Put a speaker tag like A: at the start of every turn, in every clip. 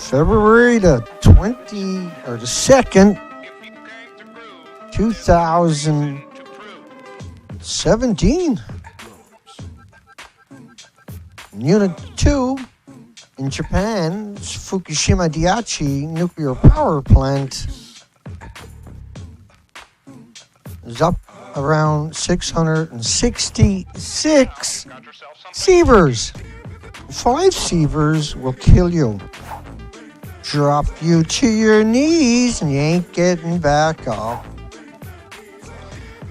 A: February the 2nd, 2017. Unit 2 in Japan's Fukushima Daiichi nuclear power plant is up around 666 Sievers. 5 Sievers will kill you. Drop you to your knees and you ain't getting back up.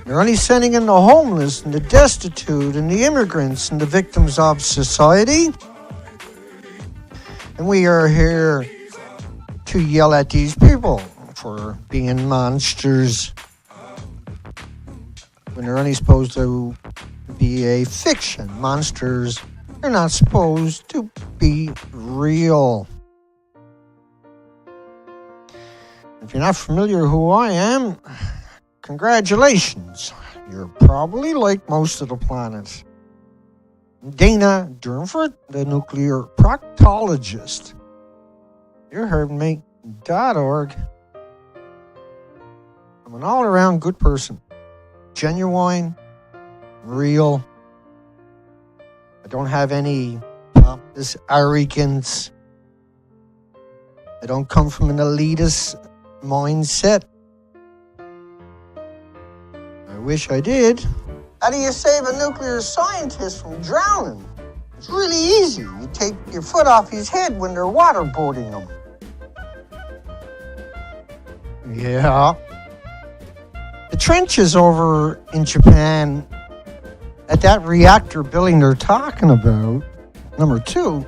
A: They're only sending in the homeless and the destitute and the immigrants and the victims of society. And we are here to yell at these people for being monsters when they're only supposed to be a fiction. Monsters are not supposed to be real. If you're not familiar who I am, congratulations. You're probably like most of the planet. Dana Durnford, the Nuclear Proctologist. You're heardme.org. I'm an all-around good person. Genuine, real. I don't have any pompous arrogance. I don't come from an elitist mindset. I wish I did. How do you save a nuclear scientist from drowning? It's really easy. You take your foot off his head when they're waterboarding him. Yeah. The trenches over in Japan at that reactor building they're talking about, number 2,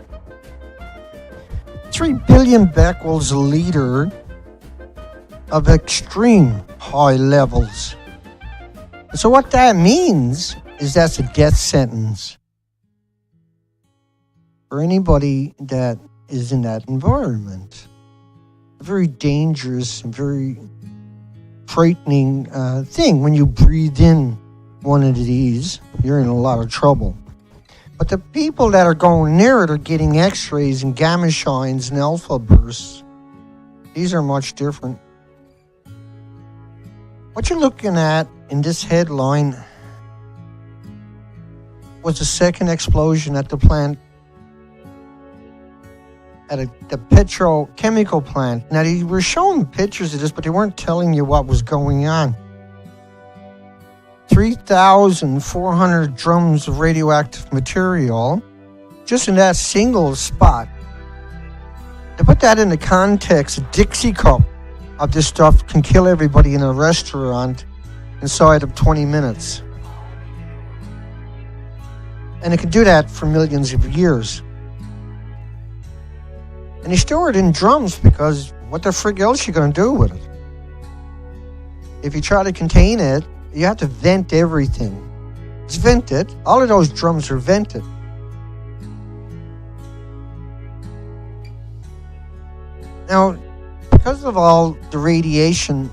A: 3 billion becquerels a liter of extreme high levels. So what that means is that's a death sentence for anybody that is in that environment. A very dangerous and very frightening thing. When you breathe in one of these, you're in a lot of trouble. But the people that are going near it are getting x-rays and gamma shines and alpha bursts. These are much different. What you're looking at in this headline was the second explosion at the plant, at the petrochemical plant. Now, they were showing pictures of this, but they weren't telling you what was going on. 3,400 drums of radioactive material just in that single spot. To put that in the context, a Dixie cup of this stuff can kill everybody in a restaurant inside of 20 minutes. And it can do that for millions of years. And they store it in drums because what the frig else are you going to do with it? If you try to contain it, you have to vent everything. It's vented. All of those drums are vented. Now, because of all the radiation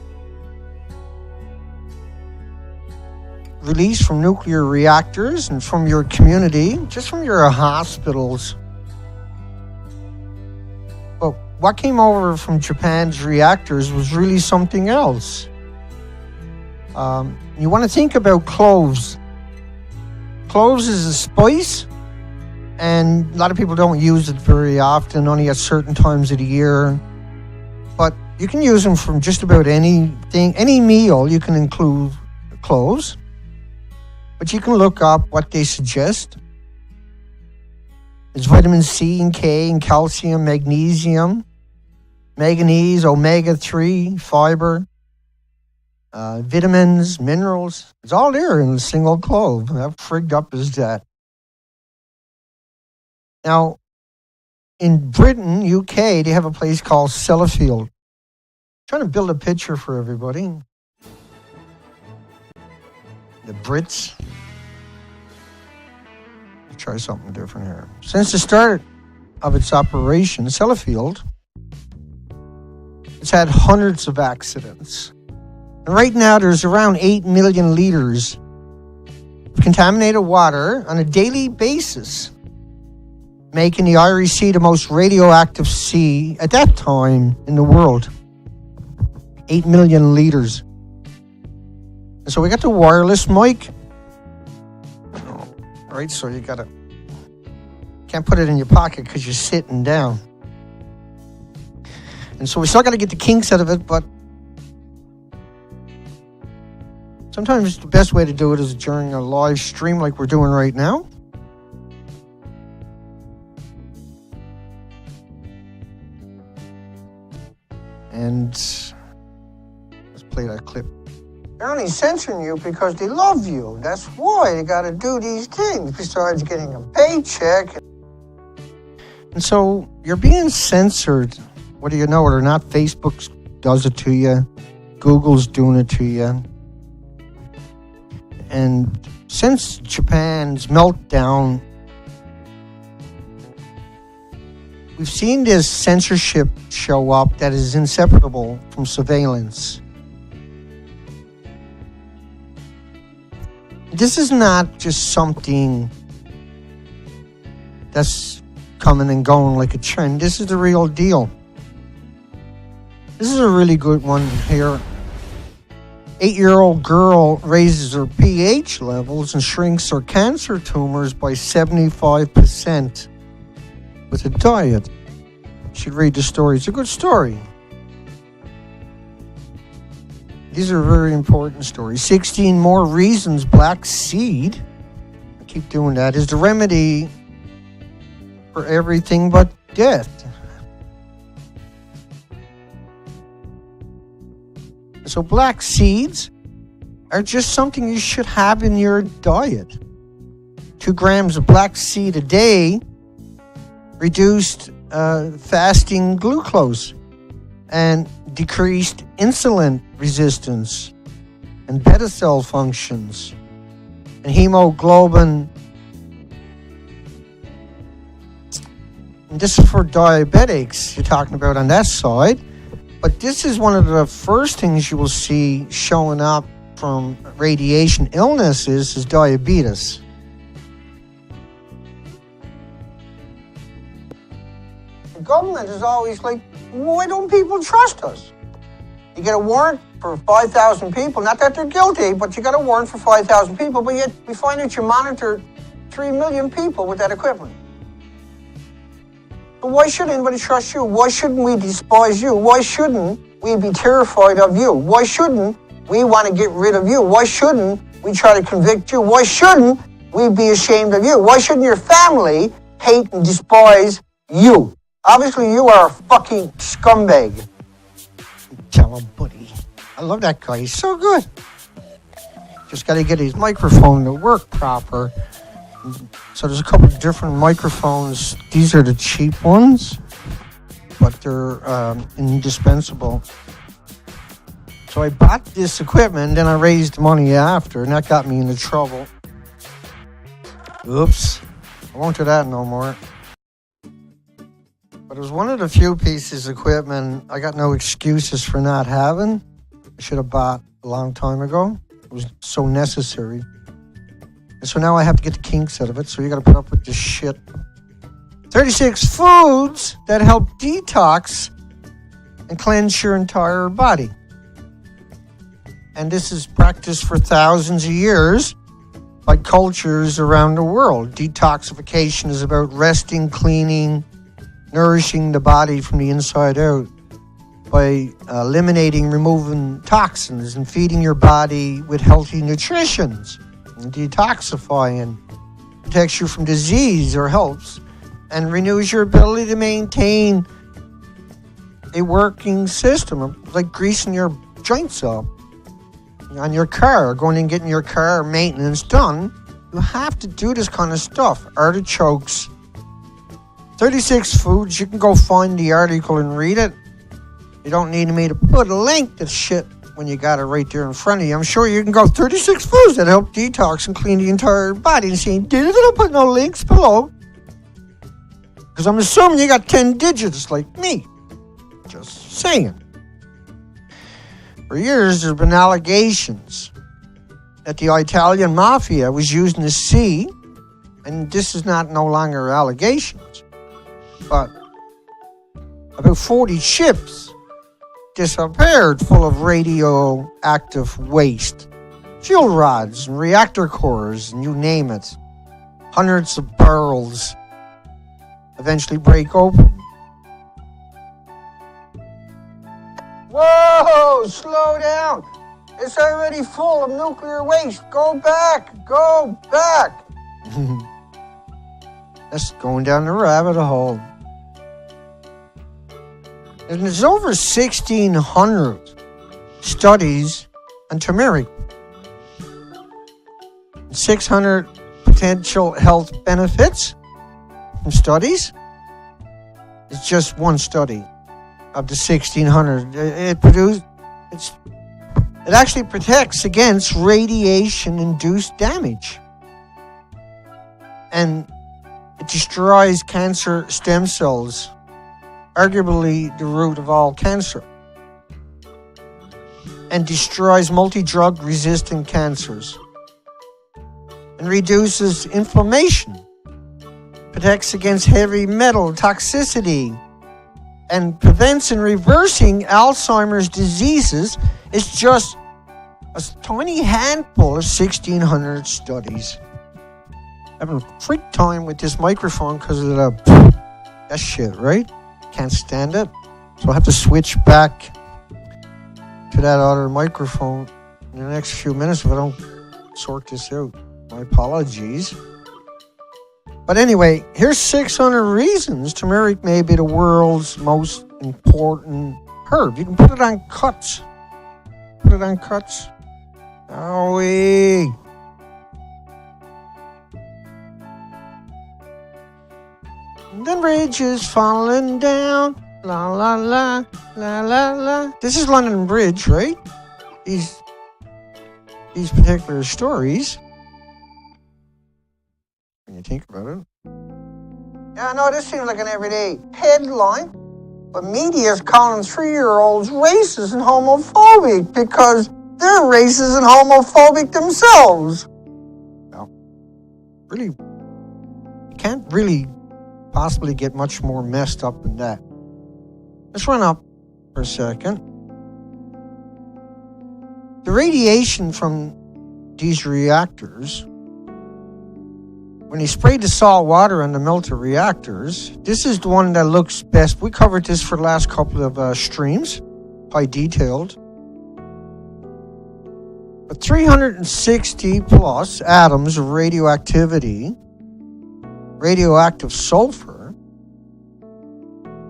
A: released from nuclear reactors and from your community, just from your hospitals. But what came over from Japan's reactors was really something else. You want to think about cloves. Cloves is a spice, and a lot of people don't use it very often, only at certain times of the year. But you can use them from just about anything, any meal. You can include cloves. But you can look up what they suggest. There's vitamin C and K and calcium, magnesium, manganese, omega-3, fiber, vitamins, minerals. It's all there in a single clove. How frigged up is that? Now, in Britain, UK, they have a place called Sellafield. I'm trying to build a picture for everybody. The Brits. Let's try something different here. Since the start of its operation, Sellafield, it's had hundreds of accidents. And right now, there's around 8 million liters of contaminated water on a daily basis. making the Irish Sea the most radioactive sea at that time in the world. 8 million liters. And so we got the wireless mic. Right, so you can't put it in your pocket because you're sitting down. And so we still got to get the kinks out of it, but sometimes the best way to do it is during a live stream like we're doing right now. And let's play that clip. They're only censoring you because they love you. That's why they got to do these things besides getting a paycheck. And so you're being censored, whether you know it or not. Facebook does it to you. Google's doing it to you. And since Japan's meltdown, we've seen this censorship show up that is inseparable from surveillance. This is not just something that's coming and going like a trend. This is the real deal. This is a really good one here. 8-year-old girl raises her pH levels and shrinks her cancer tumors by 75% with a diet. You should read the story. It's a good story. These are very important stories. 16 more reasons black seed, I keep doing that, is the remedy for everything but death. So black seeds are just something you should have in your diet. 2 grams of black seed a day reduced fasting glucose and decreased insulin resistance and beta cell functions and hemoglobin. And this is for diabetics you're talking about on that side. But this is one of the first things you will see showing up from radiation illnesses is diabetes. The government is always like, why don't people trust us? You get a warrant for 5,000 people. Not that they're guilty, but you got a warrant for 5,000 people. But yet we find out you monitor 3 million people with that equipment. But why should anybody trust you? Why shouldn't we despise you? Why shouldn't we be terrified of you? Why shouldn't we want to get rid of you? Why shouldn't we try to convict you? Why shouldn't we be ashamed of you? Why shouldn't your family hate and despise you? Obviously, you are a fucking scumbag. Tell him, buddy. I love that guy. He's so good. Just got to get his microphone to work proper. So there's a couple of different microphones. These are the cheap ones, but they're indispensable. So I bought this equipment, and then I raised money after, and that got me into trouble. Oops. I won't do that no more. But it was one of the few pieces of equipment I got no excuses for not having. I should have bought a long time ago. It was so necessary. And so now I have to get the kinks out of it, so you got to put up with this shit. 36 foods that help detox and cleanse your entire body. And this is practiced for thousands of years by cultures around the world. Detoxification is about resting, cleaning, nourishing the body from the inside out by eliminating, removing toxins and feeding your body with healthy nutritions. And detoxifying protects you from disease or helps and renews your ability to maintain a working system, like greasing your joints up on your car, going and getting your car maintenance done. You have to do this kind of stuff. Artichokes. 36 foods. You can go find the article and read it. You don't need me to put a link to shit when you got it right there in front of you. I'm sure you can go 36 foods that help detox and clean the entire body and say, don't put no links below. Because I'm assuming you got 10 digits like me. Just saying. For years, there have been allegations that the Italian mafia was using the sea and this is no longer allegations, but about 40 ships disappeared full of radioactive waste. Fuel rods and reactor cores and you name it. Hundreds of barrels eventually break open. Whoa! Slow down! It's already full of nuclear waste. Go back! Go back! That's going down the rabbit hole. And there's over 1,600 studies on turmeric. 600 potential health benefits from studies. It's just one study of the 1,600. It actually protects against radiation-induced damage. And it destroys cancer stem cells, arguably the root of all cancer, and destroys multi-drug resistant cancers, and reduces inflammation, protects against heavy metal toxicity, and prevents and reversing Alzheimer's diseases. It's just a tiny handful of 1,600 studies. Having a freak time with this microphone because of that shit, right? Can't stand it. So I'll have to switch back to that other microphone in the next few minutes if I don't sort this out. My apologies. But anyway, here's 600 reasons turmeric may be the world's most important herb. You can put it on cuts. Put it on cuts. Owie. The bridge is falling down. La la la, la la la. This is London Bridge, right? These particular stories. When you think about it. Yeah, I know this seems like an everyday headline, but media is calling 3-year-olds racist and homophobic because they're racist and homophobic themselves. No, really, you can't really possibly get much more messed up than that. Let's run up for a second. The radiation from these reactors, when they sprayed the salt water on the melted reactors, this is the one that looks best. We covered this for the last couple of streams, high detailed. But 360 plus atoms of radioactivity, radioactive sulfur.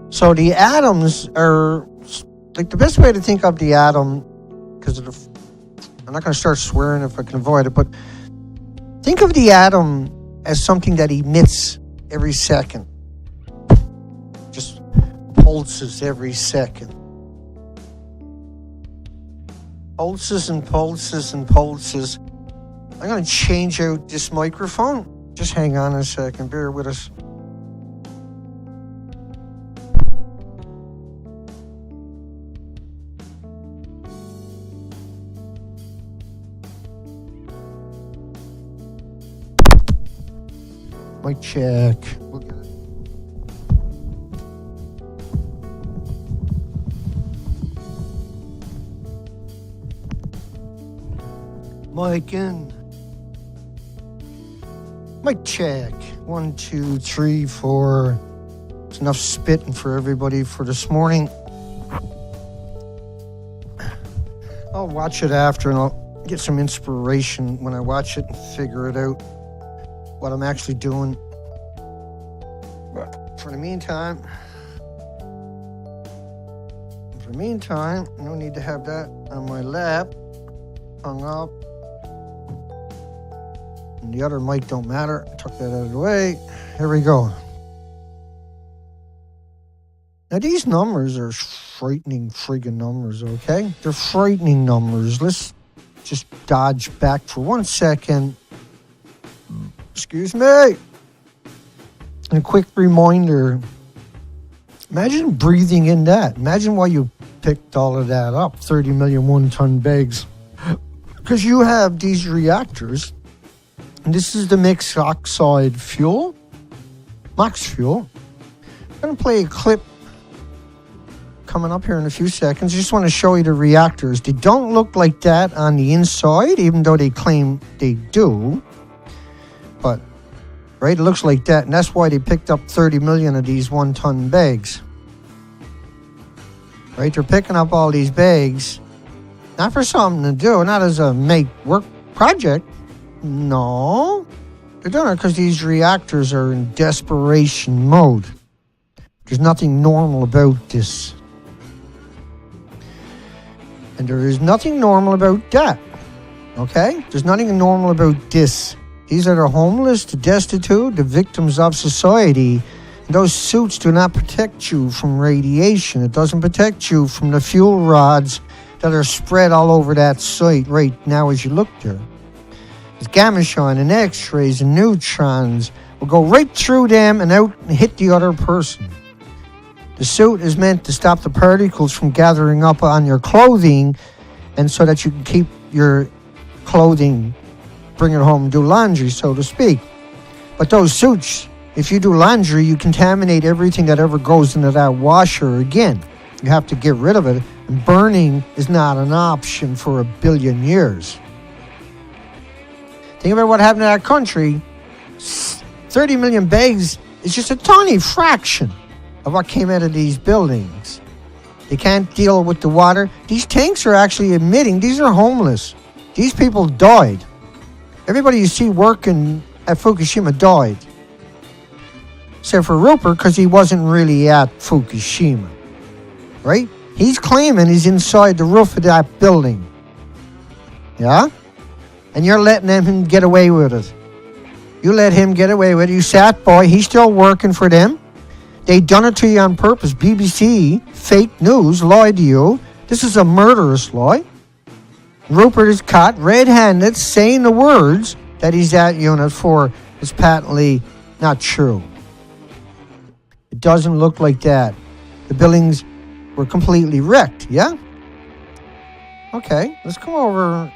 A: So the atoms are, like, the best way to think of the atom, because I'm not going to start swearing if I can avoid it, but think of the atom as something that emits every second. Just pulses every second. Pulses and pulses and pulses. I'm going to change out this microphone. Just hang on a second. Bear with us. Mic check. Look at it. Mic in. Mic check. 1, 2, 3, 4. It's enough spitting for everybody for this morning. I'll watch it after and I'll get some inspiration when I watch it and figure it out what I'm actually doing. But for the meantime, no need to have that on my lap, hung up. And the other mic don't matter. I took that out of the way. Here we go. Now these numbers are frightening friggin' numbers, okay? They're frightening numbers. Let's just dodge back for 1 second. Excuse me. And a quick reminder. Imagine breathing in that. Imagine why you picked all of that up. 30 million one-ton bags. Because you have these reactors And this is the mixed oxide fuel, max fuel. I'm going to play a clip coming up here in a few seconds. I just want to show you the reactors. They don't look like that on the inside, even though they claim they do. But, right, it looks like that. And that's why they picked up 30 million of these 1-ton bags. Right, they're picking up all these bags, not for something to do, not as a make work project. No, they're doing it because these reactors are in desperation mode. There's nothing normal about this. And there is nothing normal about that. Okay? There's nothing normal about this. These are the homeless, the destitute, the victims of society. And those suits do not protect you from radiation. It doesn't protect you from the fuel rods that are spread all over that site right now as you look there. It's gamma shine and x-rays and neutrons will go right through them and out and hit the other person. The suit is meant to stop the particles from gathering up on your clothing, and so that you can keep your clothing, bring it home and do laundry, so to speak. But those suits, if you do laundry, you contaminate everything that ever goes into that washer again. You have to get rid of it, and burning is not an option for a billion years. Think about what happened to that country. 30 million bags is just a tiny fraction of what came out of these buildings. They can't deal with the water. These tanks are actually emitting. These are homeless. These people died. Everybody you see working at Fukushima died. Except for Rupert, because he wasn't really at Fukushima. Right? He's claiming he's inside the roof of that building. Yeah? And you're letting him get away with it. You let him get away with it. You sat by. He's still working for them. They done it to you on purpose. BBC, fake news, lied to you. This is a murderous lie. Rupert is caught red-handed saying the words that he's at Unit 4 is patently not true. It doesn't look like that. The buildings were completely wrecked, yeah? Okay, let's come over,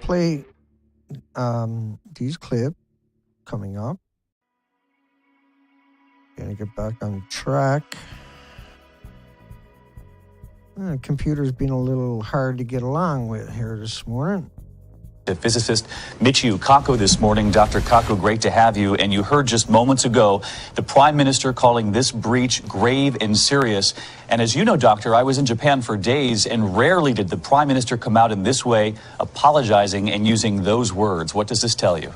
A: play these clips coming up. Gonna get back on track. The computer's been a little hard to get along with here this morning.
B: The physicist Michio Kaku this morning. Dr. Kaku, great to have you. And you heard just moments ago the Prime Minister calling this breach grave and serious. And as you know, Doctor, I was in Japan for days, and rarely did the Prime Minister come out in this way, apologizing and using those words. What does this tell you?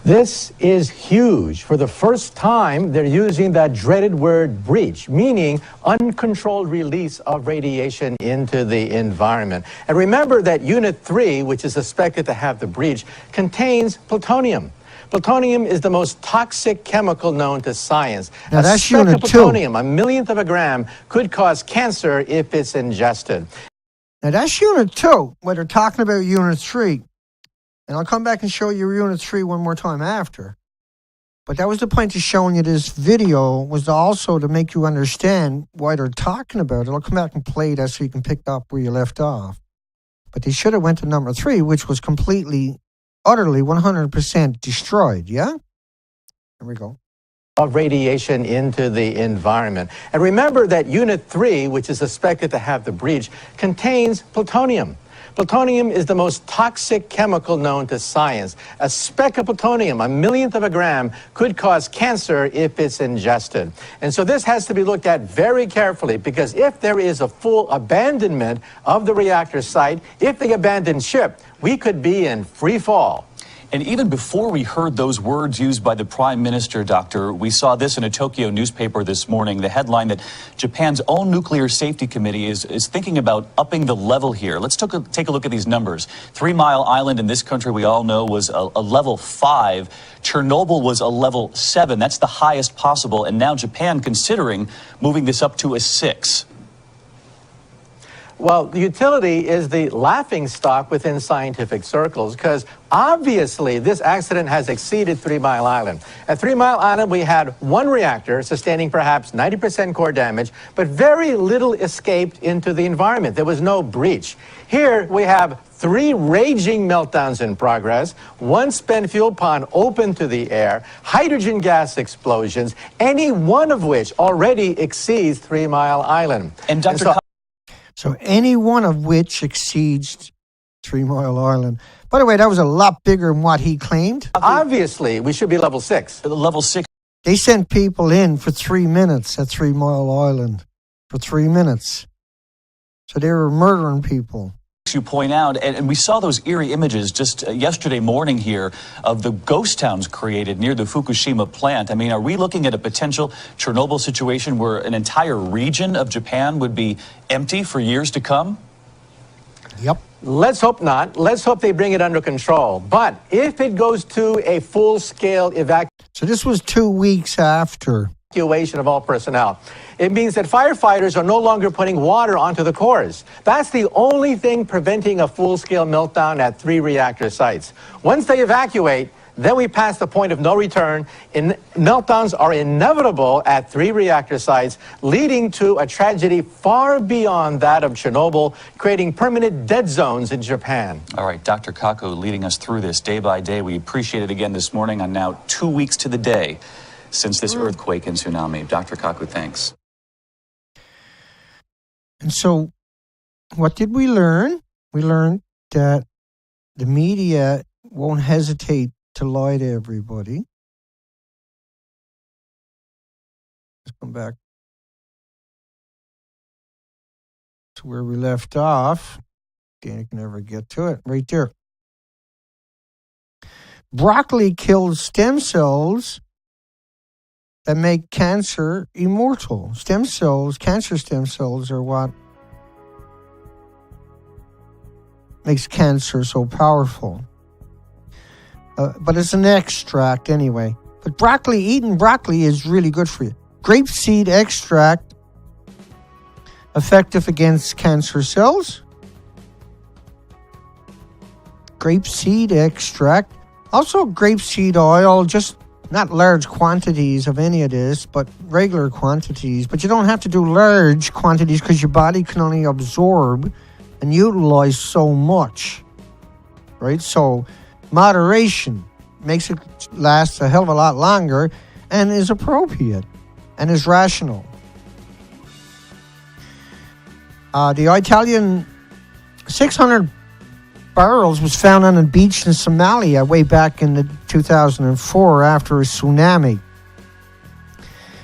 C: This is huge. For the first time, they're using that dreaded word breach, meaning uncontrolled release of radiation into the environment. And remember that Unit 3, which is suspected to have the breach, contains plutonium. Plutonium is the most toxic chemical known to science.
A: Now
C: a
A: that's
C: speck
A: Unit
C: of plutonium, a millionth of a gram, could cause cancer if it's ingested.
A: Now that's Unit 2, where they're talking about Unit 3. And I'll come back and show you Unit 3 one more time after. But that was the point of showing you this video, was also to make you understand why they're talking about it. I'll come back and play that so you can pick up where you left off. But they should have went to number 3, which was completely, utterly, 100% destroyed, yeah? Here we go.
C: Of radiation into the environment. And remember that Unit 3, which is suspected to have the breach, contains plutonium. Plutonium is the most toxic chemical known to science. A speck of plutonium, a millionth of a gram, could cause cancer if it's ingested. And so this has to be looked at very carefully, because if there is a full abandonment of the reactor site, if they abandon ship, we could be in free fall.
B: And even before we heard those words used by the Prime Minister, Doctor, we saw this in a Tokyo newspaper this morning, the headline that Japan's own Nuclear Safety Committee is thinking about upping the level here. Let's take a look at these numbers. 3 Mile Island in this country, we all know, was a level 5. Chernobyl was a level 7. That's the highest possible. And now Japan considering moving this up to a 6.
C: Well, the utility is the laughing stock within scientific circles because obviously this accident has exceeded 3 Mile Island. At 3 Mile Island, we had one reactor sustaining perhaps 90% core damage, but very little escaped into the environment. There was no breach. Here we have 3 raging meltdowns in progress, 1 spent fuel pond open to the air, hydrogen gas explosions, any one of which already exceeds 3 Mile Island.
B: And Dr.
A: So any one of which exceeds 3 Mile Island. By the way, that was a lot bigger than what he claimed.
C: Obviously, we should be level 6.
B: Level 6.
A: They sent people in for 3 minutes at 3 Mile Island. For 3 minutes. So they were murdering people.
B: You point out, and we saw those eerie images just yesterday morning here of the ghost towns created near the Fukushima plant. I mean, are we looking at a potential Chernobyl situation where an entire region of Japan would be empty for years to come?
A: Yep.
C: Let's hope not. Let's hope they bring it under control. But if it goes to a full-scale evacuation,
A: So this was 2 weeks after.
C: Of all personnel. It means that firefighters are no longer putting water onto the cores. That's the only thing preventing a full-scale meltdown at 3 reactor sites. Once they evacuate, then we pass the point of no return. Meltdowns are inevitable at 3 reactor sites, leading to a tragedy far beyond that of Chernobyl, creating permanent dead zones in Japan.
B: All right, Dr. Kako leading us through this day by day. We appreciate it again this morning on now 2 weeks to the day since this earthquake and tsunami. Dr. Kaku, thanks.
A: And so what did we learn? We learned that the media won't hesitate to lie to everybody. Let's come back to where we left off. Dana can never get to it. Right there. Broccoli kills stem cells that make cancer immortal. Stem cells, cancer stem cells are what makes cancer so powerful. But it's an extract anyway. But eating broccoli is really good for you. Grapeseed extract, effective against cancer cells. Grapeseed extract. Also grapeseed oil, just not large quantities of any of this, but regular quantities. But you don't have to do large quantities because your body can only absorb and utilize so much, right? So moderation makes it last a hell of a lot longer and is appropriate and is rational. The Italian 600 barrels was found on a beach in Somalia way back in 2004 after a tsunami.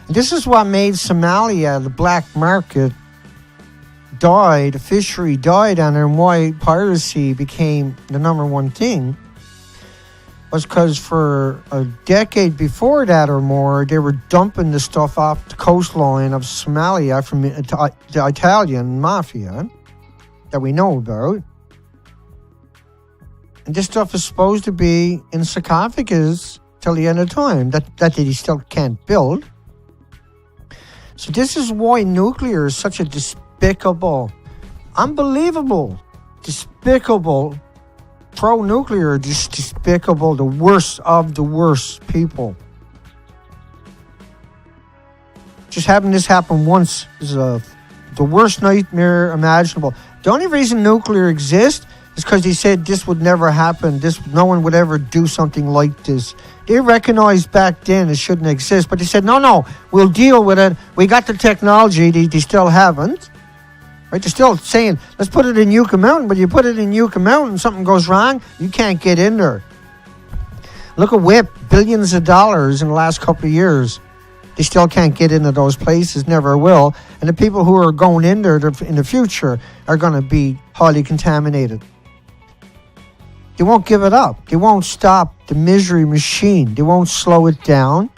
A: And this is what made Somalia, the black market, died, the fishery died on it, and why piracy became the number one thing was because for a decade before that or more, they were dumping the stuff off the coastline of Somalia from the Italian mafia that we know about. And this stuff is supposed to be in sarcophagus till the end of time that they still can't build. So this is why nuclear is such a despicable, unbelievable, despicable, pro-nuclear, just despicable, the worst of the worst people. Just having this happen once is the worst nightmare imaginable. The only reason nuclear exists is because they said this would never happen. No one would ever do something like this. They recognized back then it shouldn't exist, but they said, no, we'll deal with it. We got the technology. They still haven't. Right? They're still saying, let's put it in Yucca Mountain, but you put it in Yucca Mountain, something goes wrong, you can't get in there. Look at WIP, billions of dollars in the last couple of years. They still can't get into those places, never will. And the people who are going in there in the future are going to be highly contaminated. They won't give it up. They won't stop the misery machine. They won't slow it down.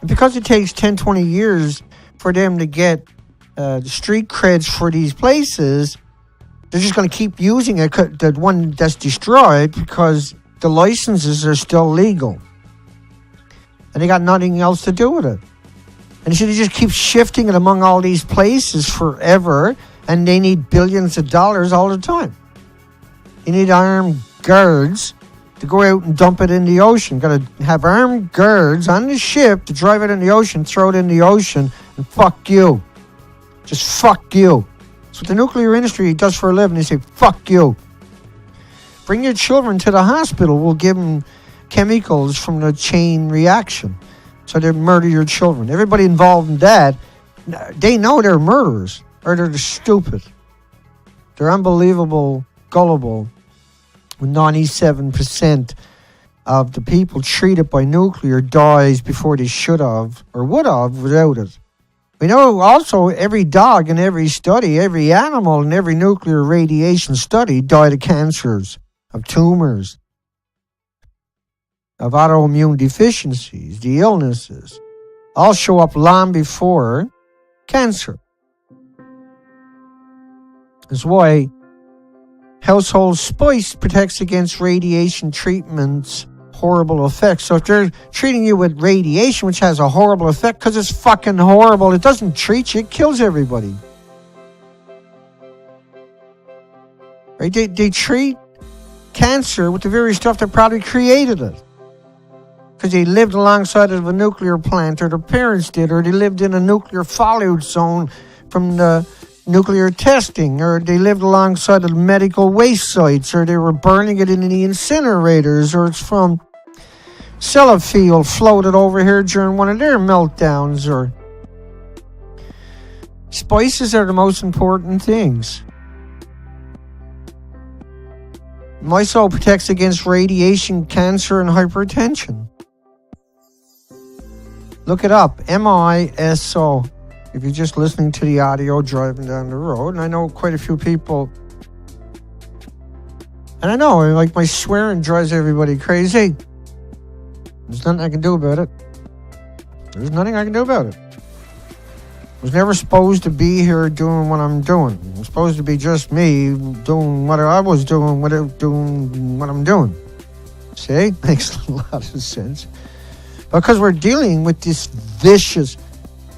A: And because it takes 10, 20 years for them to get the street creds for these places, they're just going to keep using it, the one that's destroyed, because the licenses are still legal. And they got nothing else to do with it. And so they just keep shifting it among all these places forever. And they need billions of dollars all the time. You need armed guards to go out and dump it in the ocean. Got to have armed guards on the ship to drive it in the ocean, throw it in the ocean, and fuck you. Just fuck you. That's what the nuclear industry does for a living. They say, fuck you. Bring your children to the hospital. We'll give them chemicals from the chain reaction. So they murder your children. Everybody involved in that, they know they're murderers. Or they're stupid. They're unbelievable, gullible. When 97% of the people treated by nuclear dies before they should have or would have without it. We know also every dog in every study, every animal in every nuclear radiation study died of cancers, of tumors, of autoimmune deficiencies, the illnesses. All show up long before cancer. That's why household spice protects against radiation treatment's horrible effects. So if they're treating you with radiation, which has a horrible effect, because it's fucking horrible, it doesn't treat you, it kills everybody. Right? They treat cancer with the very stuff that probably created it. Because they lived alongside of a nuclear plant, or their parents did, or they lived in a nuclear fallout zone from the nuclear testing, or they lived alongside of medical waste sites, or they were burning it in the incinerators, or it's from Sellafield floated over here during one of their meltdowns. Or spices are the most important things. Miso protects against radiation, cancer, and hypertension. Look it up, MISO. If you're just listening to the audio driving down the road, and I know quite a few people, and I know, like, my swearing drives everybody crazy. There's nothing I can do about it. There's nothing I can do about it. I was never supposed to be here doing what I'm doing. It was supposed to be just me doing what I was doing without doing what I'm doing. See? Makes a lot of sense. Because we're dealing with this vicious,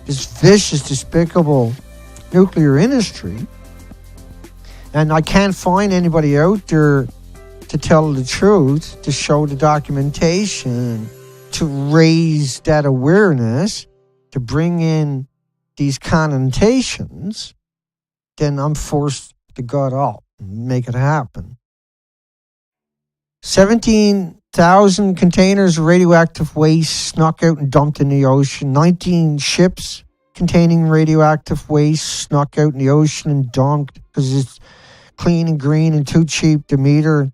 A: despicable nuclear industry. And I can't find anybody out there to tell the truth, to show the documentation, to raise that awareness, to bring in these connotations. Then I'm forced to gut up and make it happen. 17,000 containers of radioactive waste snuck out and dumped in the ocean. 19 ships containing radioactive waste snuck out in the ocean and dumped because it's clean and green and too cheap to meter.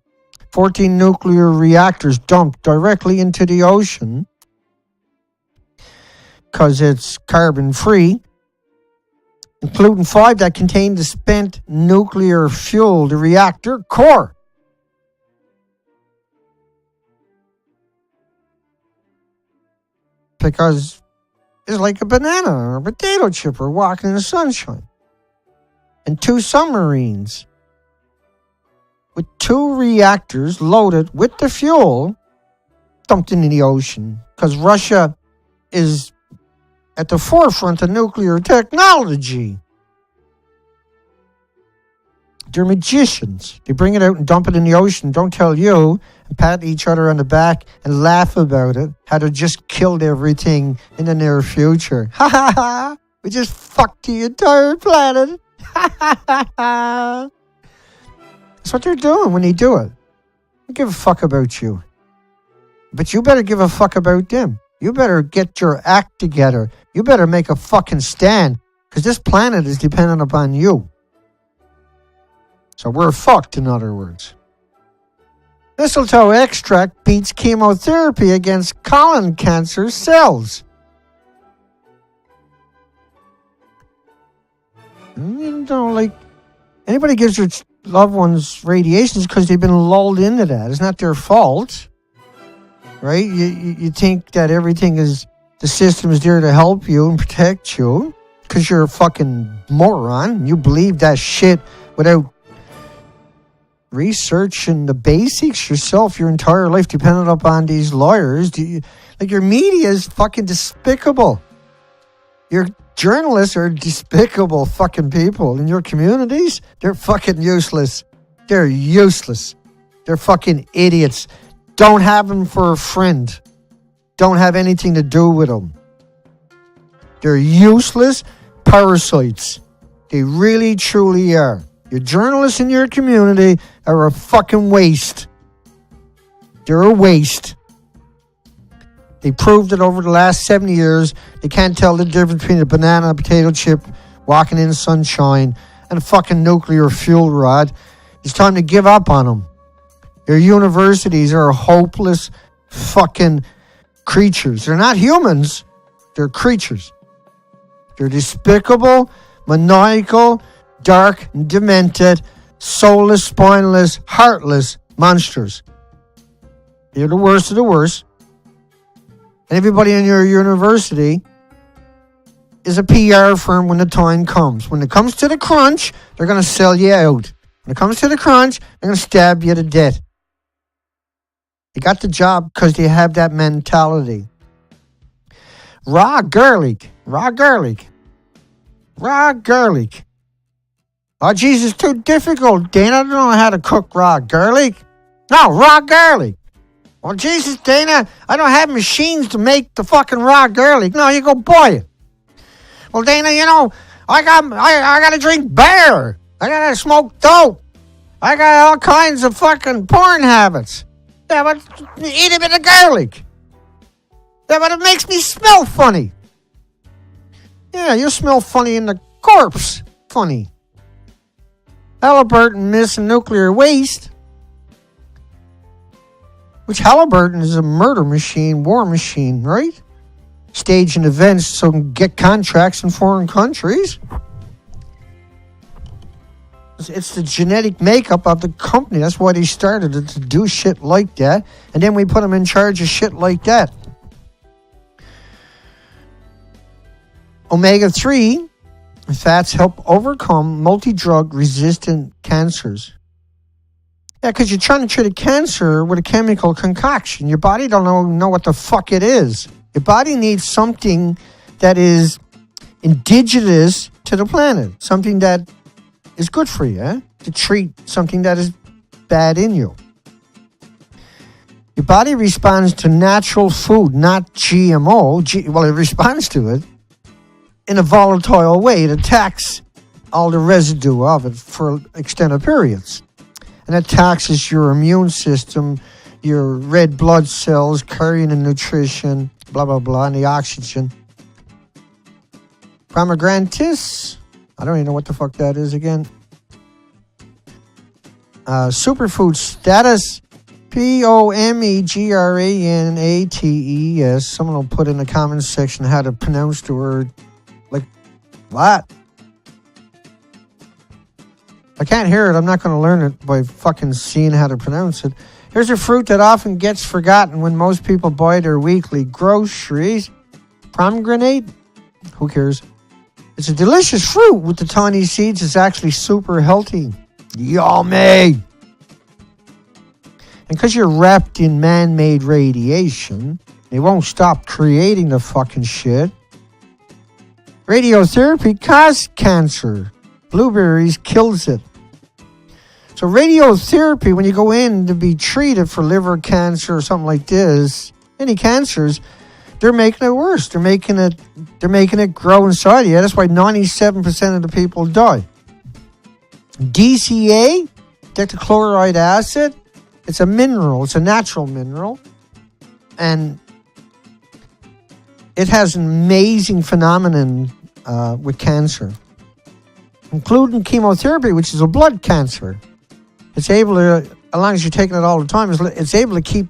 A: 14 nuclear reactors dumped directly into the ocean because it's carbon free, including 5 that contained the spent nuclear fuel, the reactor core. Because it's like a banana or a potato chipper walking in the sunshine. And 2 submarines with 2 reactors loaded with the fuel dumped into the ocean. Because Russia is at the forefront of nuclear technology. They're magicians. They bring it out and dump it in the ocean. Don't tell you, and pat each other on the back and laugh about it. How they just killed everything in the near future. Ha ha ha! We just fucked the entire planet. Ha ha ha ha! That's what they're doing when they do it. I don't give a fuck about you. But you better give a fuck about them. You better get your act together. You better make a fucking stand. Because this planet is dependent upon you. So we're fucked, in other words. Mistletoe extract beats chemotherapy against colon cancer cells. You know, like, anybody gives their loved ones radiations because they've been lulled into that. It's not their fault. Right? You think that everything is, the system is there to help you and protect you because you're a fucking moron. You believe that shit without researching the basics yourself your entire life, dependent upon these lawyers. Like, your media is fucking despicable. Your Journalists are despicable fucking people in your communities. They're fucking useless. They're useless. They're fucking idiots. Don't have them for a friend. Don't have anything to do with them. They're useless parasites. They really, truly are. Your journalists in your community are a fucking waste. They're a waste. They proved it over the last 70 years. They can't tell the difference between a banana and a potato chip walking in the sunshine and a fucking nuclear fuel rod. It's time to give up on them. Your universities are hopeless fucking creatures. They're not humans. They're creatures. They're despicable, maniacal, dark, and demented, soulless, spineless, heartless monsters. They're the worst of the worst. And everybody in your university is a PR firm when the time comes. When it comes to the crunch, they're going to sell you out. When it comes to the crunch, they're going to stab you to death. They got the job because they have that mentality. Raw garlic. Raw garlic. Raw garlic. Oh, Jesus, too difficult, Dana. I don't know how to cook raw garlic. No, raw garlic. Well, Jesus, Dana, I don't have machines to make the fucking raw garlic. No, you go buy it. Well, Dana, you know, I got to drink beer. I got to smoke dope. I got all kinds of fucking porn habits. Yeah, but eat a bit of garlic. Yeah, but it makes me smell funny. Yeah, you smell funny in the corpse. Funny. Halliburton missing nuclear waste. Which Halliburton is a murder machine, war machine, right? Staging events so it can get contracts in foreign countries. It's the genetic makeup of the company. That's why they started it, to do shit like that. And then we put them in charge of shit like that. Omega-3 fats help overcome multi-drug resistant cancers. Yeah, because you're trying to treat a cancer with a chemical concoction. Your body don't know what the fuck it is. Your body needs something that is indigenous to the planet. Something that is good for you, to treat something that is bad in you. Your body responds to natural food, not GMO. Well, it responds to it in a volatile way. It attacks all the residue of it for extended periods. And it taxes your immune system, your red blood cells carrying the nutrition, blah, blah, blah, and the oxygen. Pomegranates, I don't even know what the fuck that is again. Superfood status, Pomegranates. Someone will put in the comments section how to pronounce the word. Like, what? I can't hear it. I'm not going to learn it by fucking seeing how to pronounce it. Here's a fruit that often gets forgotten when most people buy their weekly groceries. Pomegranate? Who cares? It's a delicious fruit with the tiny seeds. It's actually super healthy. Yummy! And because you're wrapped in man-made radiation, they won't stop creating the fucking shit. Radiotherapy causes cancer. Blueberries kills it. So radiotherapy, when you go in to be treated for liver cancer or something like this, any cancers, they're making it worse. They're making it grow inside you. That's why 97% of the people die. DCA, dechloride acid, it's a mineral. It's a natural mineral. And it has an amazing phenomenon with cancer, including chemotherapy, which is a blood cancer. It's able to, as long as you're taking it all the time, it's able to keep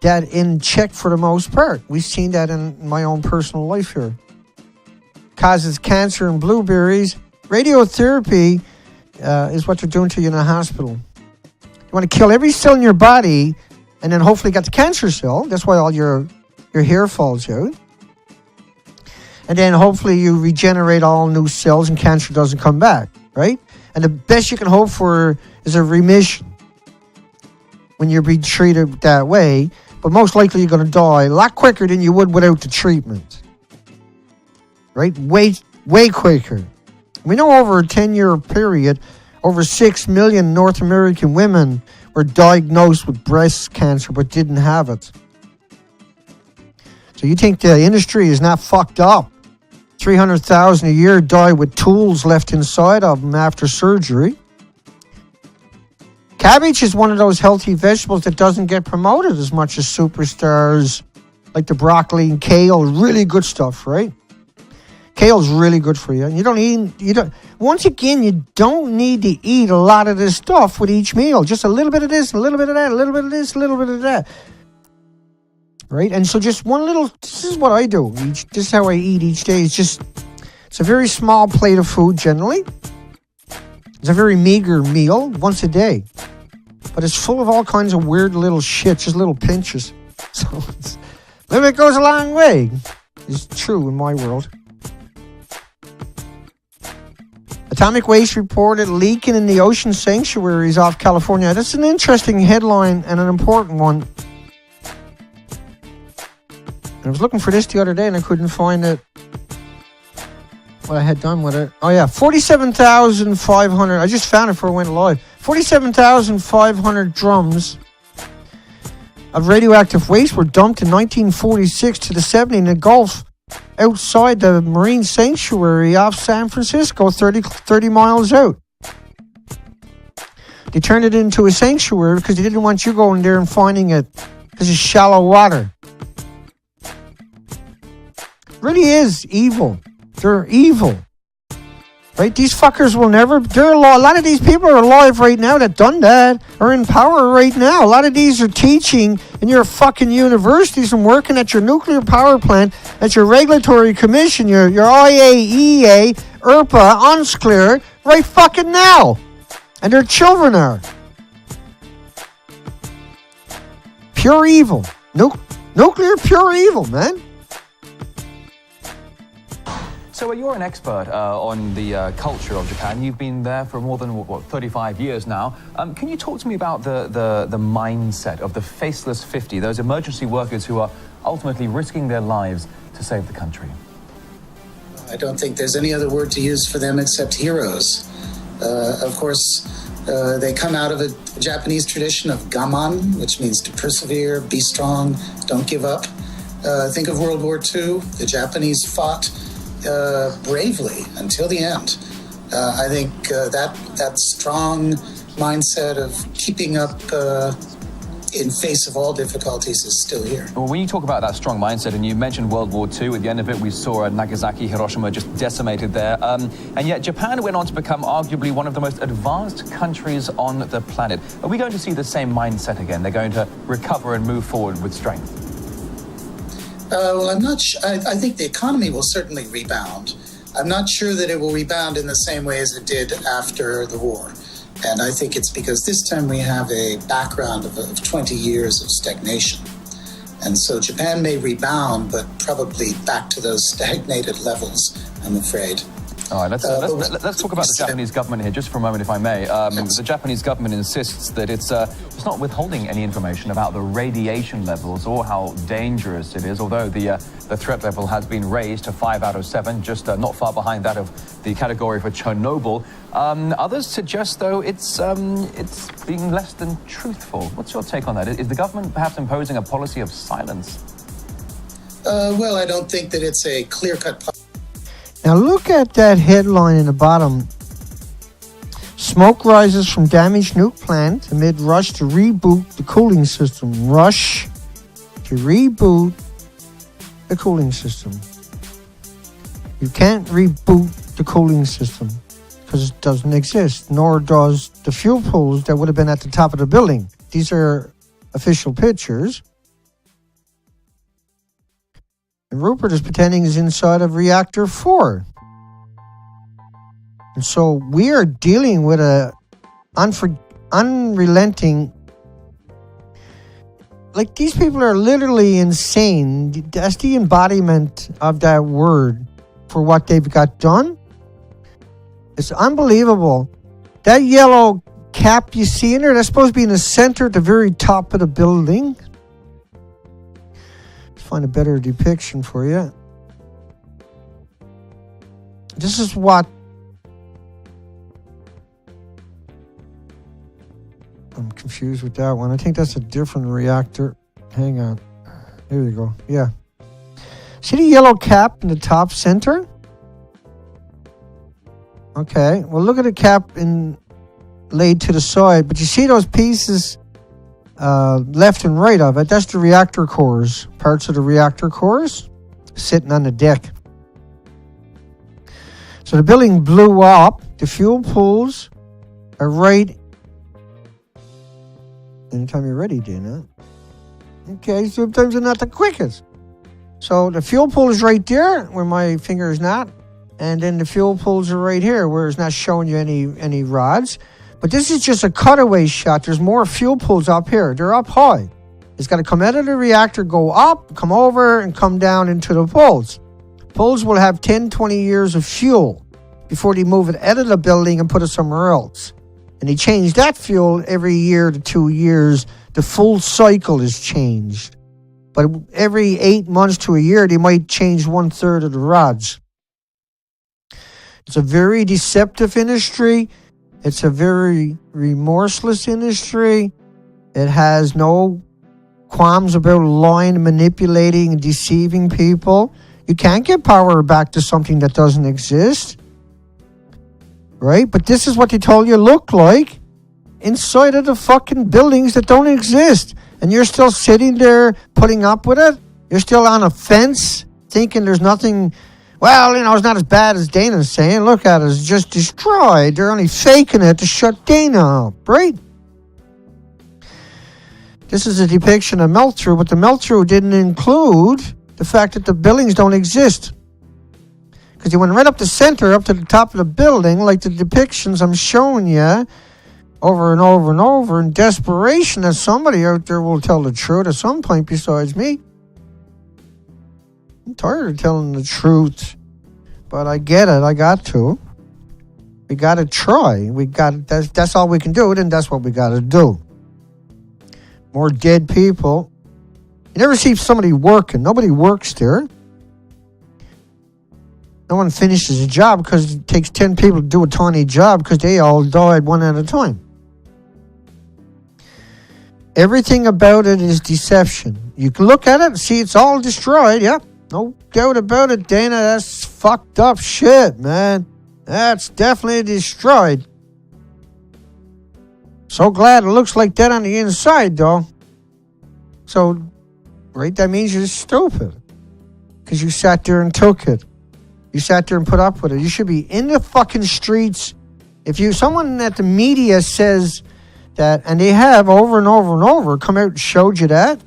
A: that in check for the most part. We've seen that in my own personal life here. Causes cancer in blueberries. Radiotherapy is what they're doing to you in a hospital. You want to kill every cell in your body and then hopefully get the cancer cell. That's why all your hair falls out. And then hopefully you regenerate all new cells and cancer doesn't come back, right? And the best you can hope for is a remission when you're being treated that way. But most likely you're going to die a lot quicker than you would without the treatment. right? Way quicker. We know over a 10-year period, over 6 million North American women were diagnosed with breast cancer but didn't have it. So you think the industry is not fucked up? 300,000 a year die with tools left inside of them after surgery. Cabbage is one of those healthy vegetables that doesn't get promoted as much as superstars like the broccoli and kale. Really good stuff, right? Kale's really good for you. Once again, you don't need to eat a lot of this stuff with each meal. Just a little bit of this, a little bit of that, a little bit of this, a little bit of that. Right? And so just one little, this is what I do. This is how I eat each day. It's a very small plate of food generally. It's a very meager meal once a day. But it's full of all kinds of weird little shit, just little pinches. So a little bit goes a long way. It's true in my world. Atomic waste reported leaking in the ocean sanctuaries off California. That's an interesting headline and an important one. And I was looking for this the other day and I couldn't find it. What I had done with it. Oh yeah, 47,500. I just found it before it went live. 47,500 drums of radioactive waste were dumped in 1946 to the 70s in the Gulf outside the marine sanctuary off San Francisco, 30 miles out. They turned it into a sanctuary because they didn't want you going there and finding it because it's shallow water. Really is evil. They're evil. Right? These fuckers will never... A lot of these people are alive right now that done that, are in power right now. A lot of these are teaching in your fucking universities and working at your nuclear power plant, at your regulatory commission, your IAEA, ERPA, UNSCLEAR, right fucking now. And their children are. Pure evil. Nuclear pure evil, man.
D: So you're an expert on the culture of Japan. You've been there for more than, 35 years now. Can you talk to me about the mindset of the faceless 50, those emergency workers who are ultimately risking their lives to save the country?
E: I don't think there's any other word to use for them except heroes. Of course, they come out of a Japanese tradition of gaman, which means to persevere, be strong, don't give up. Think of World War II. The Japanese fought bravely until the end. I think that strong mindset of keeping up in face of all difficulties is still here.
D: Well, when you talk about that strong mindset, and you mentioned World War II, at the end of it, we saw Nagasaki, Hiroshima just decimated there. And yet Japan went on to become arguably one of the most advanced countries on the planet. Are we going to see the same mindset again? They're going to recover and move forward with strength?
E: Well, I'm not sure. I think the economy will certainly rebound. I'm not sure that it will rebound in the same way as it did after the war. And I think it's because this time we have a background of 20 years of stagnation. And so Japan may rebound, but probably back to those stagnated levels, I'm afraid.
D: All right, let's talk about the Japanese government here just for a moment, if I may. The Japanese government insists that it's not withholding any information about the radiation levels or how dangerous it is, although the threat level has been raised to 5 out of 7, just not far behind that of the category for Chernobyl. Others suggest, though, it's being less than truthful. What's your take on that? Is the government perhaps imposing a policy of silence?
E: Well, I don't think that it's a clear-cut policy.
A: Now look at that headline in the bottom. Smoke rises from damaged nuke plant amid rush to reboot the cooling system. Rush to reboot the cooling system. You can't reboot the cooling system because it doesn't exist, nor does the fuel pools that would have been at the top of the building. These are official pictures. And Rupert is pretending he's inside of reactor 4. And so we are dealing with a unrelenting... Like, these people are literally insane. That's the embodiment of that word for what they've got done. It's unbelievable. That yellow cap you see in there, that's supposed to be in the center at the very top of the building. Find a better depiction for you. This is what I'm confused with that one. I think that's a different reactor. Hang on. Here we go. Yeah. See the yellow cap in the top center? Okay. Well, look at the cap laid to the side. But you see those pieces left and right of it? That's the reactor cores. Parts of the reactor cores sitting on the deck. So the building blew up. The fuel pools are right. Anytime you're ready, Dana. Okay, sometimes they're not the quickest. So the fuel pool is right there where my finger is not. And then the fuel pools are right here where it's not showing you any rods. But this is just a cutaway shot. There's more fuel pools up here. They're up high. It's got to come out of the reactor, go up, come over, and come down into the pools. Pools will have 10, 20 years of fuel before they move it out of the building and put it somewhere else. And they change that fuel every year to 2 years. The full cycle is changed. But every 8 months to a year, they might change 1/3 of the rods. It's a very deceptive industry. It's a very remorseless industry. It has no qualms about lying, manipulating, and deceiving people. You can't get power back to something that doesn't exist. Right? But this is what they told you look like inside of the fucking buildings that don't exist. And you're still sitting there putting up with it? You're still on a fence thinking there's nothing... Well, it's not as bad as Dana's saying. Look at it, it's just destroyed. They're only faking it to shut Dana up, right? This is a depiction of melt-through, but the melt-through didn't include the fact that the buildings don't exist. Because they went right up the center, up to the top of the building, like the depictions I'm showing you over and over and over in desperation that somebody out there will tell the truth at some point besides me. I'm tired of telling the truth, but I get it. I got to. We got to try. That's all we can do, and that's what we got to do. More dead people. You never see somebody working. Nobody works there. No one finishes a job because it takes 10 people to do a tiny job because they all died one at a time. Everything about it is deception. You can look at it and see it's all destroyed. Yep. No doubt about it, Dana. That's fucked up shit, man. That's definitely destroyed. So glad it looks like that on the inside, though. So, right, that means you're stupid. Because you sat there and took it. You sat there and put up with it. You should be in the fucking streets. If someone at the media says that, and they have over and over and over, come out and showed you that,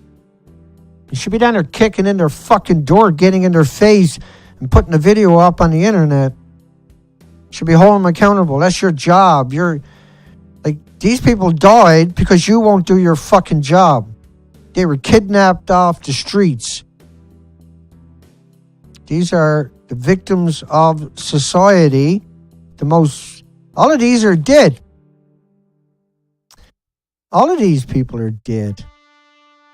A: you should be down there kicking in their fucking door, getting in their face, and putting the video up on the internet. You should be holding them accountable. That's your job. These people died because you won't do your fucking job. They were kidnapped off the streets. These are the victims of society. All of these are dead. All of these people are dead.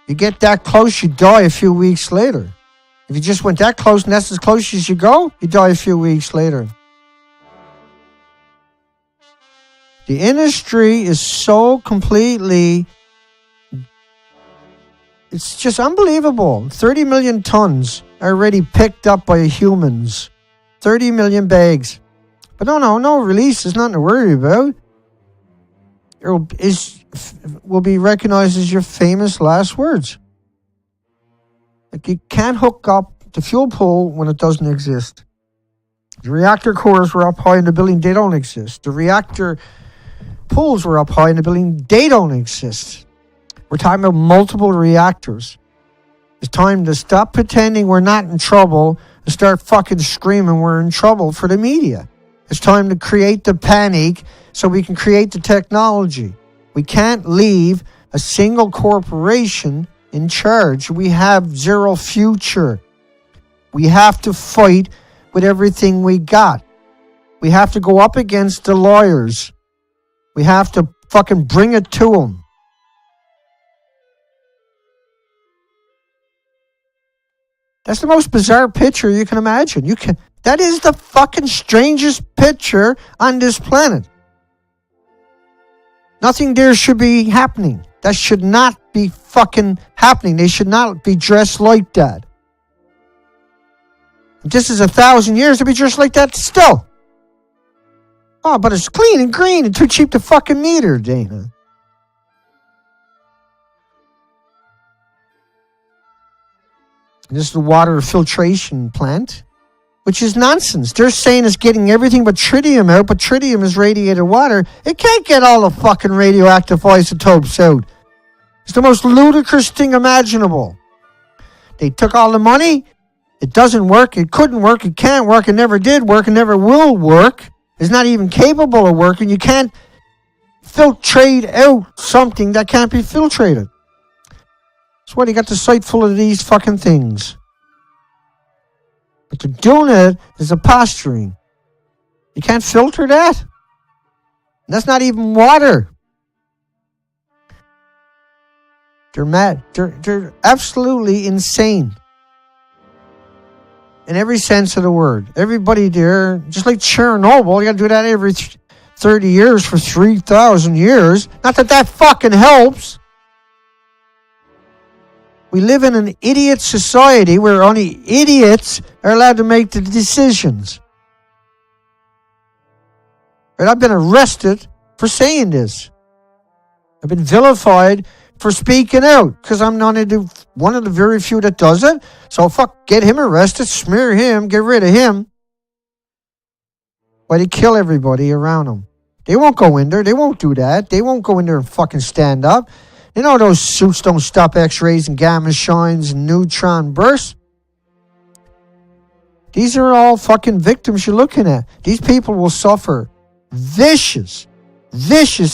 A: You get that close, you die a few weeks later. If you just went that close and that's as close as you go, you die a few weeks later. The industry is so completely... It's just unbelievable. 30 million tons already picked up by humans. 30 million bags. But no release. There's nothing to worry about. Will be recognized as your famous last words. You can't hook up the fuel pool when it doesn't exist. The reactor cores were up high in the building. They don't exist. The reactor pools were up high in the building. They don't exist. We're talking about multiple reactors. It's time to stop pretending we're not in trouble and start fucking screaming we're in trouble for the media. It's time to create the panic so we can create the technology. We can't leave a single corporation in charge. We have zero future. We have to fight with everything we got. We have to go up against the lawyers. We have to fucking bring it to them. That's the most bizarre picture you can imagine. That is the fucking strangest picture on this planet. Nothing there should be happening. That should not be fucking happening. They should not be dressed like that. If this is 1,000 years to be dressed like that still. Oh, but it's clean and green and too cheap to fucking meter, Dana. This is the water filtration plant, which is nonsense. They're saying it's getting everything but tritium out, but tritium is radiated water. It can't get all the fucking radioactive isotopes out. It's the most ludicrous thing imaginable. They took all the money. It doesn't work. It couldn't work. It can't work. It never did work. It never will work. It's not even capable of working. You can't filtrate out something that can't be filtrated. That's why they got the site full of these fucking things. But they're doing it as a posturing. You can't filter that. And that's not even water. They're mad. They're absolutely insane. In every sense of the word. Everybody there, just like Chernobyl, you got to do that every 30 years for 3,000 years. Not that that fucking helps. We live in an idiot society where only idiots are allowed to make the decisions. Right? I've been arrested for saying this. I've been vilified for speaking out because I'm one of the very few that does it. So fuck, get him arrested, smear him, get rid of him. Why they kill everybody around him? They won't go in there. They won't do that. They won't go in there and fucking stand up. You know those suits don't stop X-rays and gamma shines and neutron bursts? These are all fucking victims you're looking at. These people will suffer vicious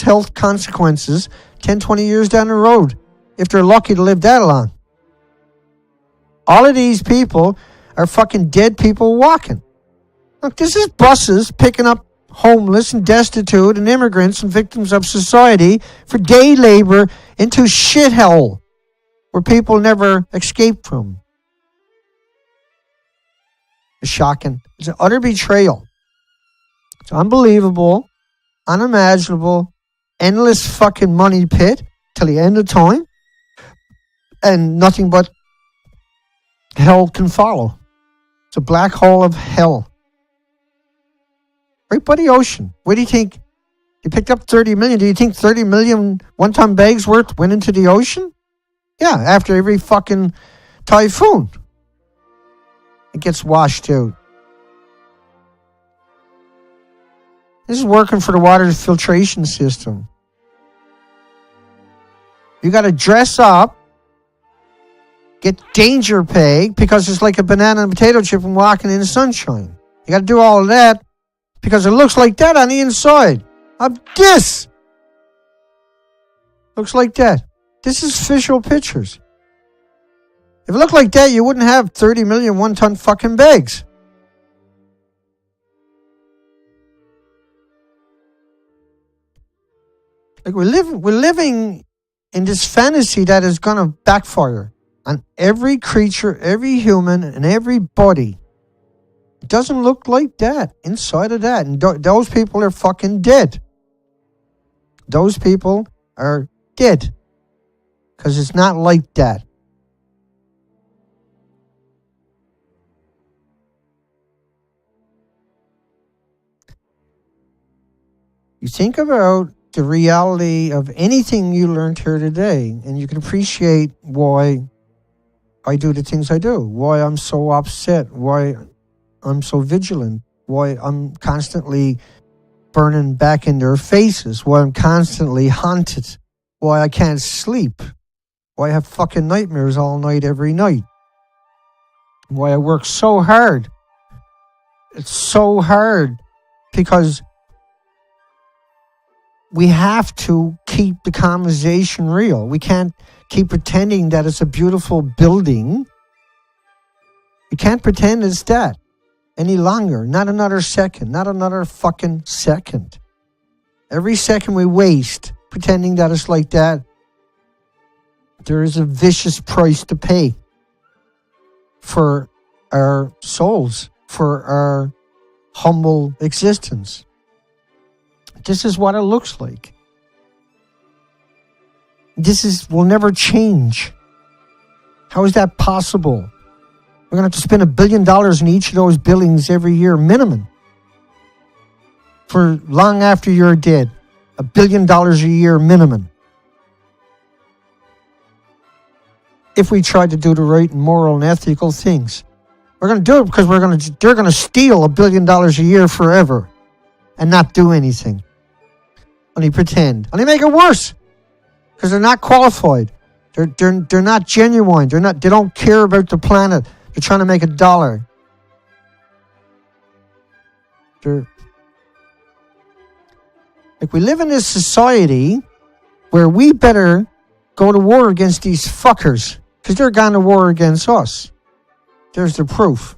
A: health consequences 10, 20 years down the road if they're lucky to live that long. All of these people are fucking dead people walking. Look, this is buses picking up homeless and destitute and immigrants and victims of society for day labor into shithole where people never escape from. It's shocking. It's an utter betrayal. It's unbelievable, unimaginable, endless fucking money pit till the end of time, and nothing but hell can follow. It's a black hole of hell. Right by the ocean. What do you think? You picked up 30 million. Do you think 30 million one-ton bags worth went into the ocean? Yeah, after every fucking typhoon. It gets washed out. This is working for the water filtration system. You got to dress up, get danger pay, because it's like a banana and potato chip and walking in the sunshine. You got to do all of that because it looks like that on the inside of this. Looks like that. This is visual pictures. If it looked like that, you wouldn't have 30 million one-ton fucking bags. Like we're living in this fantasy that is going to backfire on every creature, every human, and every body. It doesn't look like that inside of that. And those people are fucking dead. Those people are dead. Because it's not like that. You think about the reality of anything you learned here today, and you can appreciate why I do the things I do, why I'm so upset, why I'm so vigilant, why I'm constantly burning back in their faces, why I'm constantly haunted, why I can't sleep, why I have fucking nightmares all night, every night, why I work so hard. It's so hard because we have to keep the conversation real. We can't keep pretending that it's a beautiful building. We can't pretend it's that any longer. Not another second. Not another fucking second. Every second we waste pretending that it's like that, there is a vicious price to pay for our souls for our humble existence. This is what it looks like. Will never change. How is that possible? We're going to have to spend $1 billion in each of those buildings every year minimum. For long after you're dead. $1 billion a year minimum. If we try to do the right and moral and ethical things. We're going to do it because they're going to steal $1 billion a year forever and not do anything. Only pretend. Only make it worse. Because they're not qualified. They're not genuine. They don't care about the planet. They're trying to make $1. Like, we live in this society where we better go to war against these fuckers because they're going to war against us. There's the proof.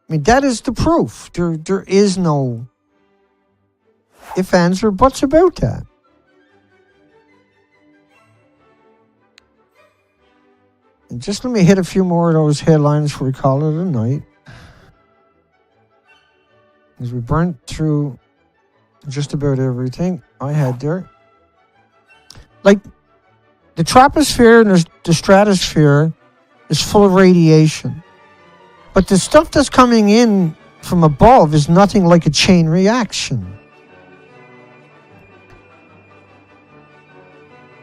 A: I mean, that is the proof. There is no ifs, ands, or buts about that. And just let me hit a few more of those headlines before we call it a night. As we burnt through just about everything I had there. Like, the troposphere and the stratosphere is full of radiation. But the stuff that's coming in from above is nothing like a chain reaction.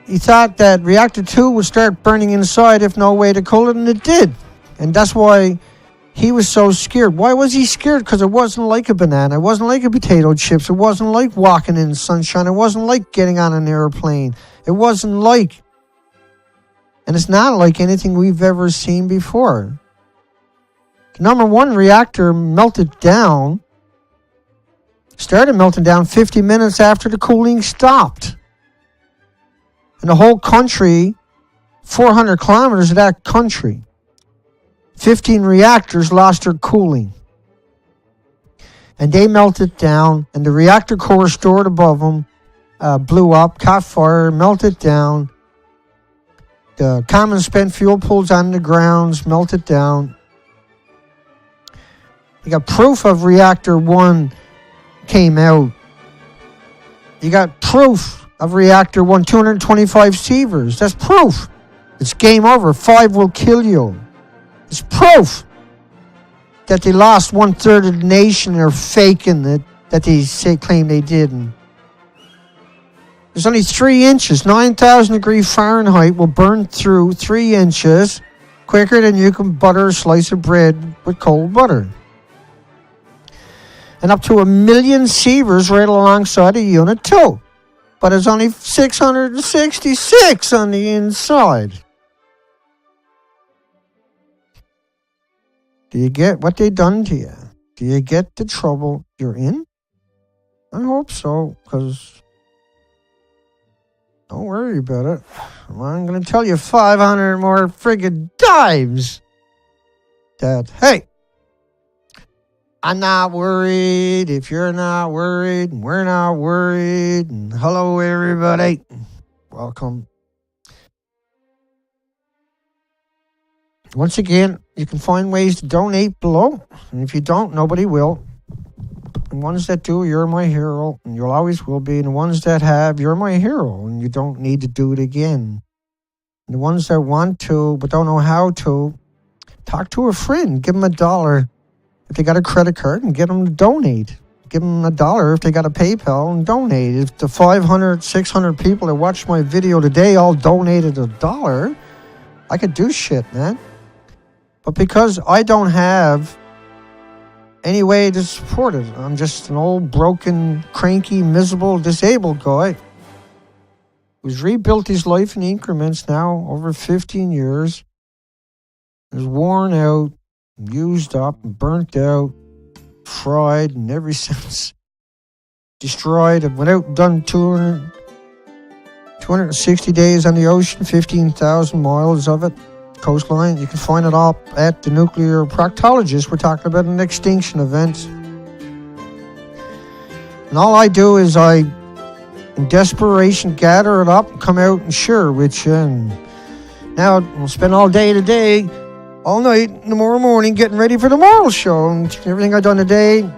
A: He thought that reactor 2 would start burning inside if no way to cool it, and it did. And that's why he was so scared. Why was he scared? Because it wasn't like a banana. It wasn't like a potato chips. It wasn't like walking in sunshine. It wasn't like getting on an airplane. It wasn't like... And it's not like anything we've ever seen before. The number 1 reactor melted down. Started melting down 50 minutes after the cooling stopped. And the whole country, 400 kilometers of that country, 15 reactors lost their cooling. And they melted down, and the reactor core stored above them blew up, caught fire, melted down. The common spent fuel pools on the grounds melted down. You got proof of reactor 1 came out. You got proof of reactor 1, 225 Sieverts. That's proof. It's game over. 5 will kill you. It's proof that they lost 1/3 of the nation. They're faking it, that they claim they didn't. There's only 3 inches. 9,000 degrees Fahrenheit will burn through 3 inches quicker than you can butter a slice of bread with cold butter. And up to 1 million Sieverts right alongside of Unit 2. But it's only 666 on the inside. Do you get what they done to you? Do you get the trouble you're in? I hope so, because don't worry about it. I'm going to tell you 500 more friggin' times that, hey, I'm not worried if you're not worried, and we're not worried, and hello, everybody. Welcome. Once again, you can find ways to donate below, and if you don't, nobody will. The ones that do, you're my hero, and you'll always will be. And the ones that have, you're my hero, and you don't need to do it again. And the ones that want to, but don't know how to, talk to a friend, give them $1. If they got a credit card, and get them to donate. Give them $1 if they got a PayPal and donate. If the 500, 600 people that watched my video today all donated $1, I could do shit, man. But because I don't have any way to support it, I'm just an old, broken, cranky, miserable, disabled guy who's rebuilt his life in increments now over 15 years, is worn out, used up, and burnt out, fried in every sense, destroyed. I went out and done 260 days on the ocean, 15,000 miles of it, coastline. You can find it all at the Nuclear Proctologist. We're talking about an extinction event. And all I do is in desperation, gather it up and come out and share with you. And now I'll spend all day today all night in the morning getting ready for tomorrow's show. And everything I've done today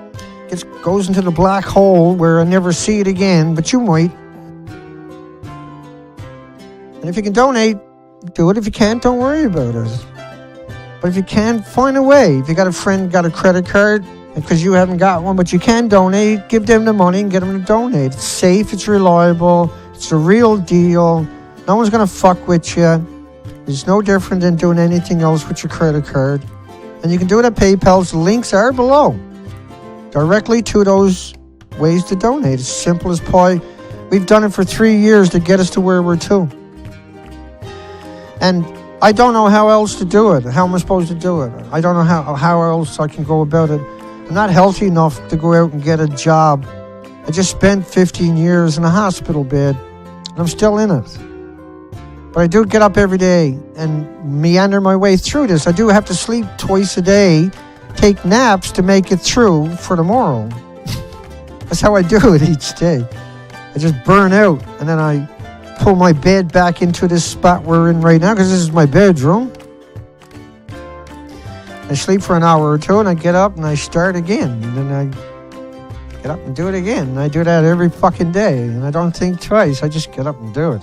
A: goes into the black hole where I never see it again, but you might. And if you can donate, do it. If you can't, don't worry about it. But if you can, find a way. If you got a friend got a credit card, because you haven't got one, but you can donate, give them the money and get them to donate. It's safe, it's reliable, it's the real deal. No one's going to fuck with you. It's no different than doing anything else with your credit card. And you can do it at PayPal. The links are below. Directly to those ways to donate. It's simple as pie. We've done it for 3 years to get us to where we're to. And I don't know how else to do it. How am I supposed to do it? I don't know how else I can go about it. I'm not healthy enough to go out and get a job. I just spent 15 years in a hospital bed, and I'm still in it. But I do get up every day and meander my way through this. I do have to sleep twice a day, take naps to make it through for tomorrow. That's how I do it each day. I just burn out, and then I pull my bed back into this spot we're in right now, because this is my bedroom. I sleep for an hour or two, and I get up and I start again. And then I get up and do it again. And I do that every fucking day. And I don't think twice. I just get up and do it.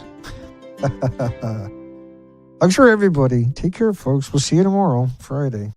A: I'm sure everybody. Take care, folks. We'll see you tomorrow, Friday.